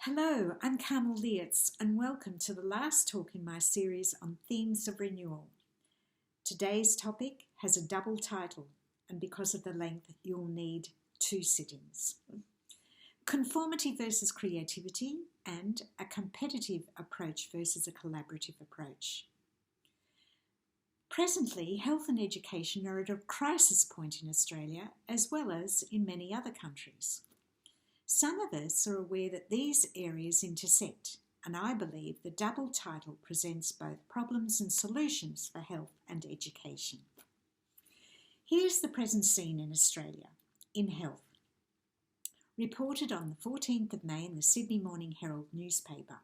Hello, I'm Carmel Lietz, and welcome to the last talk in my series on Themes of Renewal. Today's topic has a double title, and because of the length, you'll need 2 sittings. Conformity versus creativity, and a competitive approach versus a collaborative approach. Presently, health and education are at a crisis point in Australia, as well as in many other countries. Some of us are aware that these areas intersect, and I believe the double title presents both problems and solutions for health and education. Here's the present scene in Australia, in health. Reported on the 14th of May in the Sydney Morning Herald newspaper.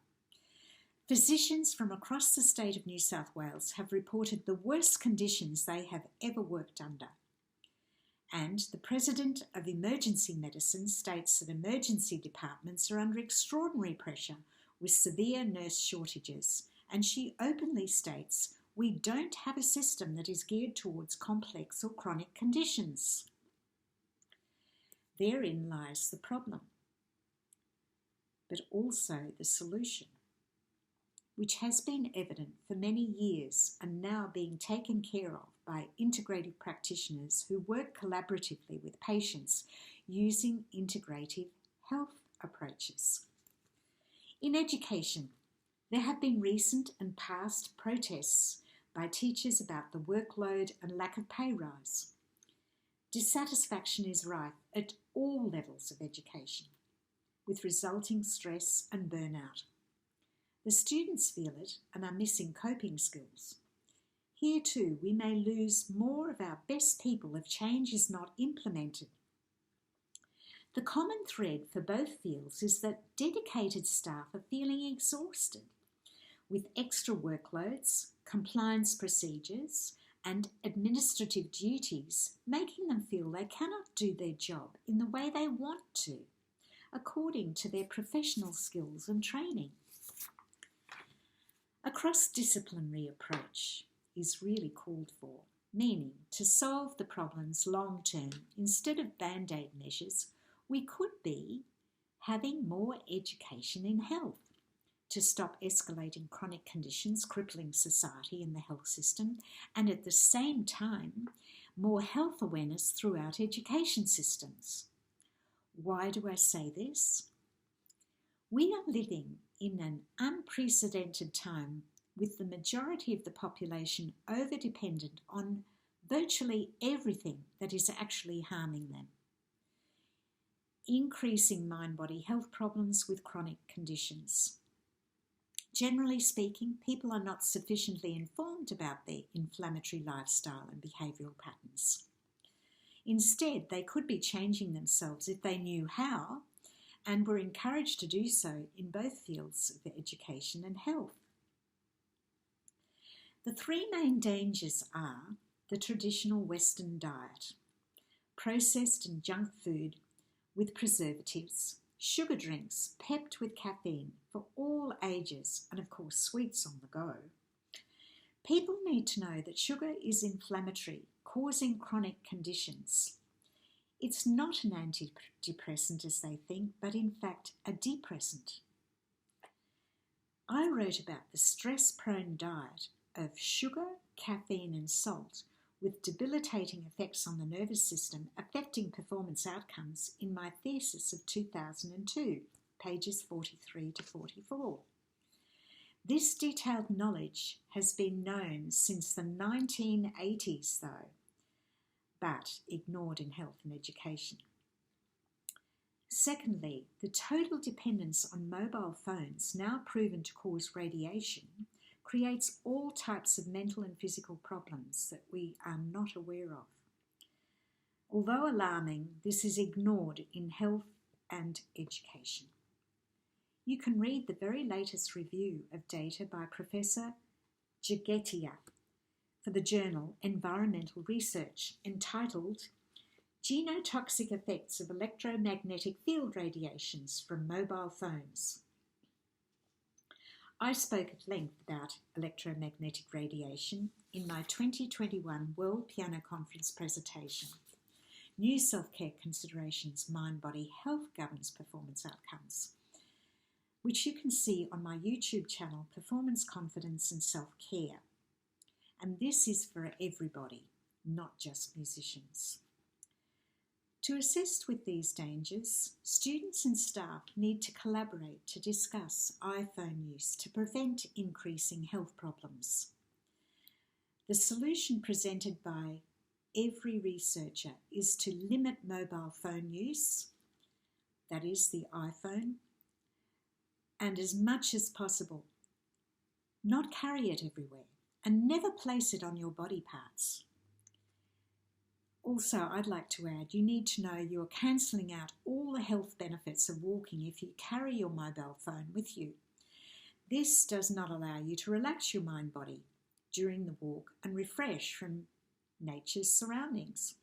Physicians from across the state of New South Wales have reported the worst conditions they have ever worked under. And the President of Emergency Medicine states that emergency departments are under extraordinary pressure with severe nurse shortages, and she openly states, "We don't have a system that is geared towards complex or chronic conditions." Therein lies the problem, but also the solution, which has been evident for many years and now being taken care of by integrative practitioners who work collaboratively with patients using integrative health approaches. In education, there have been recent and past protests by teachers about the workload and lack of pay rise. Dissatisfaction is rife at all levels of education, with resulting stress and burnout. The students feel it and are missing coping skills. Here too, we may lose more of our best people if change is not implemented. The common thread for both fields is that dedicated staff are feeling exhausted with extra workloads, compliance procedures, and administrative duties, making them feel they cannot do their job in the way they want to, according to their professional skills and training. A cross-disciplinary approach is really called for, meaning to solve the problems long-term instead of band-aid measures. We could be having more education in health to stop escalating chronic conditions crippling society and the health system, and at the same time, more health awareness throughout education systems. Why do I say this? We are living in an unprecedented time with the majority of the population over-dependent on virtually everything that is actually harming them. Increasing mind-body health problems with chronic conditions. Generally speaking, people are not sufficiently informed about their inflammatory lifestyle and behavioural patterns. Instead, they could be changing themselves if they knew how, and were encouraged to do so in both fields of education and health. The 3 main dangers are the traditional Western diet, processed and junk food with preservatives, sugar drinks pepped with caffeine for all ages, and of course sweets on the go. People need to know that sugar is inflammatory, causing chronic conditions. It's not an antidepressant as they think, but in fact a depressant. I wrote about the stress-prone diet of sugar, caffeine and salt with debilitating effects on the nervous system affecting performance outcomes in my thesis of 2002, pages 43 to 44. This detailed knowledge has been known since the 1980s though, but ignored in health and education. Secondly, the total dependence on mobile phones, now proven to cause radiation, creates all types of mental and physical problems that we are not aware of. Although alarming, this is ignored in health and education. You can read the very latest review of data by Professor Jagetia for the journal Environmental Research, entitled Genotoxic Effects of Electromagnetic Field Radiations from Mobile Phones. I spoke at length about electromagnetic radiation in my 2021 World Piano Conference presentation, New Self-Care Considerations Mind-Body Health Governs Performance Outcomes. which you can see on my YouTube channel, Performance, Confidence and Self-Care. And this is for everybody, not just musicians. To assist with these dangers, students and staff need to collaborate to discuss iPhone use to prevent increasing health problems. The solution presented by every researcher is to limit mobile phone use, that is the iPhone, and as much as possible, not carry it everywhere and never place it on your body parts. Also, I'd like to add, you need to know you're cancelling out all the health benefits of walking if you carry your mobile phone with you. This does not allow you to relax your mind-body during the walk and refresh from nature's surroundings.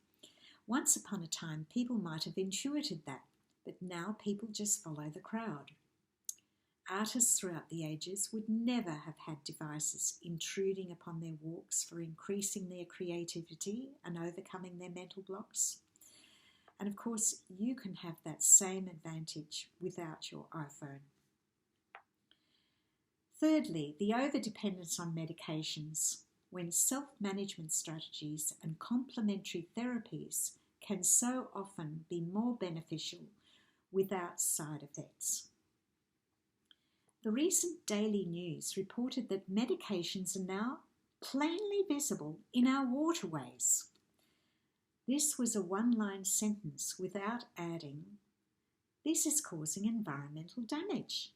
Once upon a time, people might have intuited that, but now people just follow the crowd. Artists throughout the ages would never have had devices intruding upon their walks for increasing their creativity and overcoming their mental blocks. And of course, you can have that same advantage without your iPhone. Thirdly, the overdependence on medications, when self-management strategies and complementary therapies can so often be more beneficial without side effects. The recent Daily News reported that medications are now plainly visible in our waterways. This was a one-line sentence without adding, "This is causing environmental damage."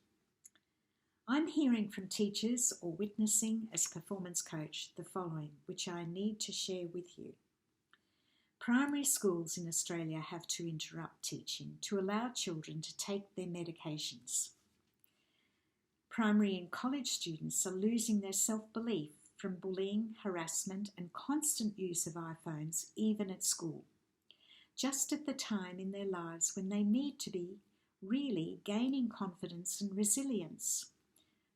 I'm hearing from teachers or witnessing as performance coach the following, which I need to share with you. Primary schools in Australia have to interrupt teaching to allow children to take their medications. Primary and college students are losing their self-belief from bullying, harassment and constant use of iPhones, even at school, just at the time in their lives when they need to be really gaining confidence and resilience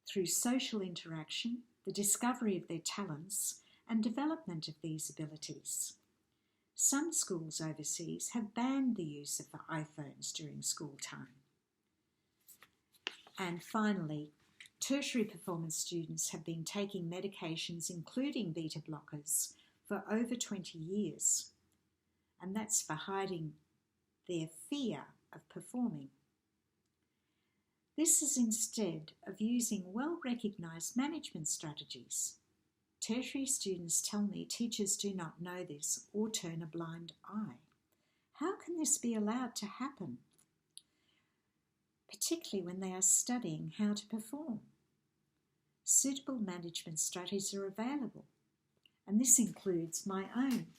through social interaction, the discovery of their talents and development of these abilities. Some schools overseas have banned the use of iPhones during school time. And finally, tertiary performance students have been taking medications, including beta blockers, for over 20 years. And that's for hiding their fear of performing. This is instead of using well-recognised management strategies. Tertiary students tell me teachers do not know this or turn a blind eye. How can this be allowed to happen? Particularly when they are studying how to perform. Suitable management strategies are available, and this includes my own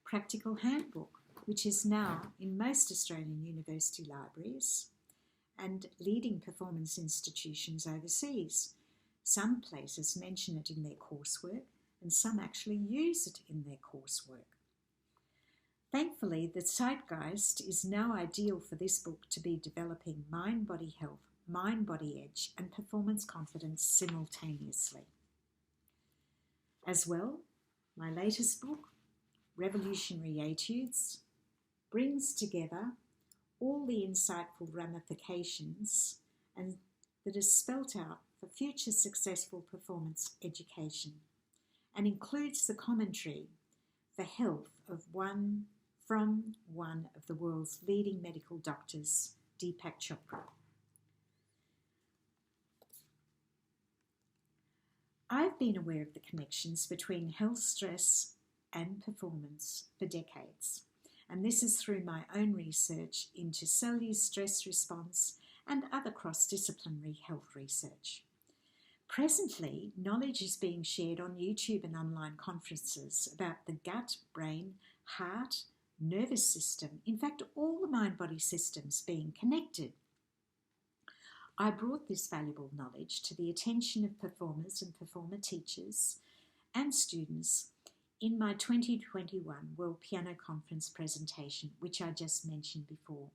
practical handbook, which is now in most Australian university libraries and leading performance institutions overseas. Some places mention it in their coursework, and some actually use it in their coursework. Thankfully, the zeitgeist is now ideal for this book to be developing mind-body health, mind-body edge, and performance confidence simultaneously. As well, my latest book, Revolutionary Etudes, brings together all the insightful ramifications and that is spelt out for future successful performance education and includes the commentary for health from one of the world's leading medical doctors, Deepak Chopra. I've been aware of the connections between health stress and performance for decades, and this is through my own research into cellular stress response and other cross-disciplinary health research. Presently, knowledge is being shared on YouTube and online conferences about the gut, brain, heart, nervous system, in fact, all the mind-body systems being connected. I brought this valuable knowledge to the attention of performers and performer teachers and students in my 2021 World Piano Conference presentation, which I just mentioned before.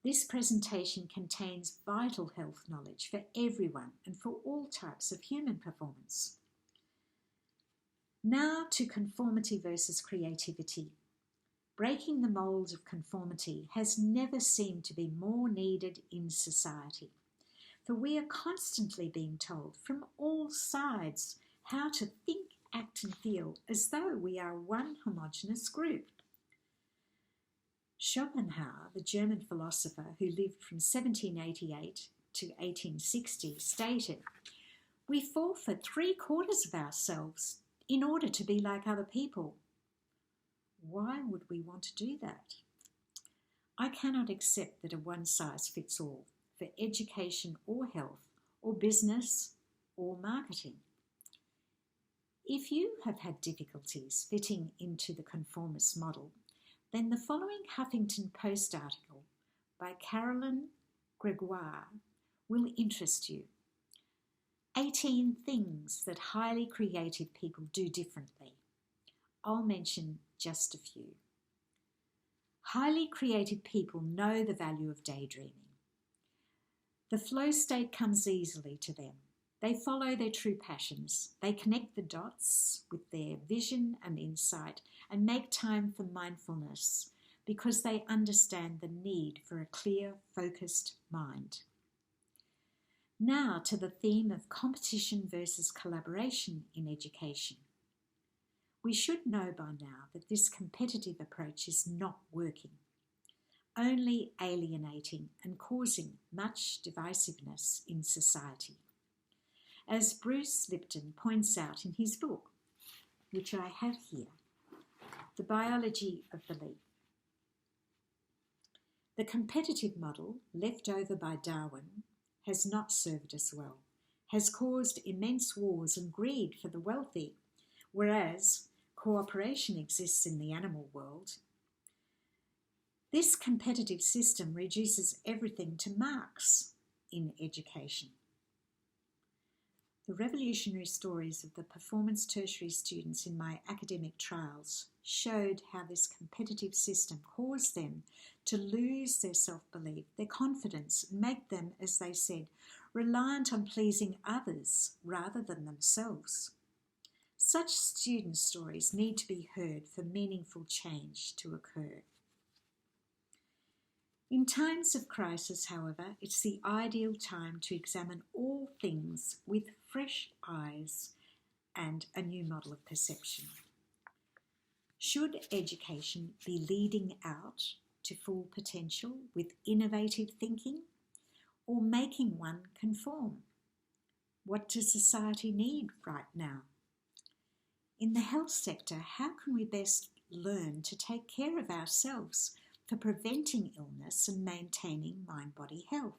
This presentation contains vital health knowledge for everyone and for all types of human performance. Now to conformity versus creativity. Breaking the mold of conformity has never seemed to be more needed in society. For we are constantly being told from all sides how to think, act and feel as though we are one homogeneous group. Schopenhauer, the German philosopher who lived from 1788 to 1860, stated, "We forfeit 3/4 of ourselves in order to be like other people." Why would we want to do that? I cannot accept that a one-size-fits-all for education or health or business or marketing. If you have had difficulties fitting into the conformist model, then the following Huffington Post article by Carolyn Gregoire will interest you. 18 things that highly creative people do differently. I'll mention just a few. Highly creative people know the value of daydreaming. The flow state comes easily to them. They follow their true passions. They connect the dots with their vision and insight and make time for mindfulness because they understand the need for a clear, focused mind. Now to the theme of competition versus collaboration in education. We should know by now that this competitive approach is not working, only alienating and causing much divisiveness in society. As Bruce Lipton points out in his book, which I have here, The Biology of Belief. The competitive model, left over by Darwin, has not served us well, has caused immense wars and greed for the wealthy, whereas cooperation exists in the animal world. This competitive system reduces everything to marks in education. The revolutionary stories of the performance tertiary students in my academic trials showed how this competitive system caused them to lose their self-belief, their confidence, and make them, as they said, reliant on pleasing others rather than themselves. Such student stories need to be heard for meaningful change to occur. In times of crisis, however, it's the ideal time to examine all things with fresh eyes and a new model of perception. Should education be leading out to full potential with innovative thinking or making one conform? What does society need right now? In the health sector, how can we best learn to take care of ourselves for preventing illness and maintaining mind-body health?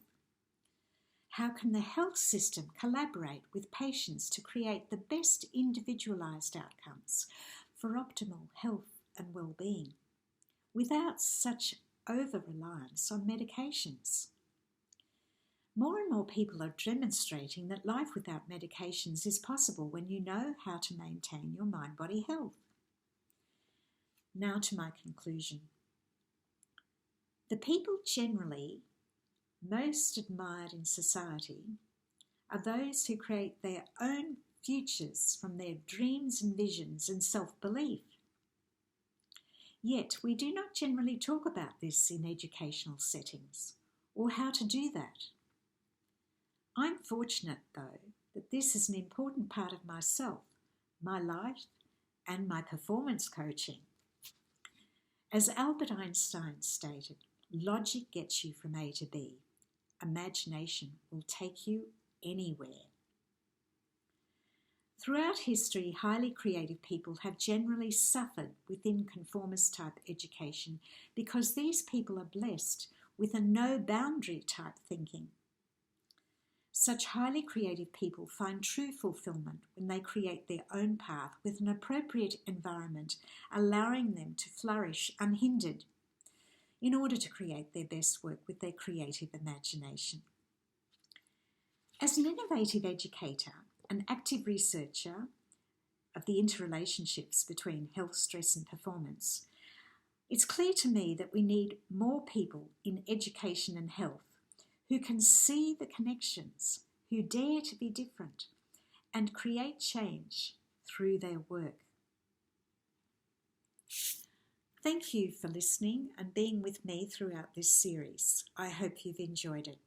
How can the health system collaborate with patients to create the best individualised outcomes for optimal health and well-being without such over-reliance on medications? More and more people are demonstrating that life without medications is possible when you know how to maintain your mind-body health. Now to my conclusion. The people generally most admired in society are those who create their own futures from their dreams and visions and self-belief. Yet we do not generally talk about this in educational settings or how to do that. I'm fortunate, though, that this is an important part of myself, my life, and my performance coaching. As Albert Einstein stated, logic gets you from A to B. Imagination will take you anywhere. Throughout history, highly creative people have generally suffered within conformist-type education because these people are blessed with a no-boundary type thinking. Such highly creative people find true fulfillment when they create their own path with an appropriate environment, allowing them to flourish unhindered in order to create their best work with their creative imagination. As an innovative educator, an active researcher of the interrelationships between health, stress and performance, it's clear to me that we need more people in education and health who can see the connections, who dare to be different and create change through their work. Thank you for listening and being with me throughout this series. I hope you've enjoyed it.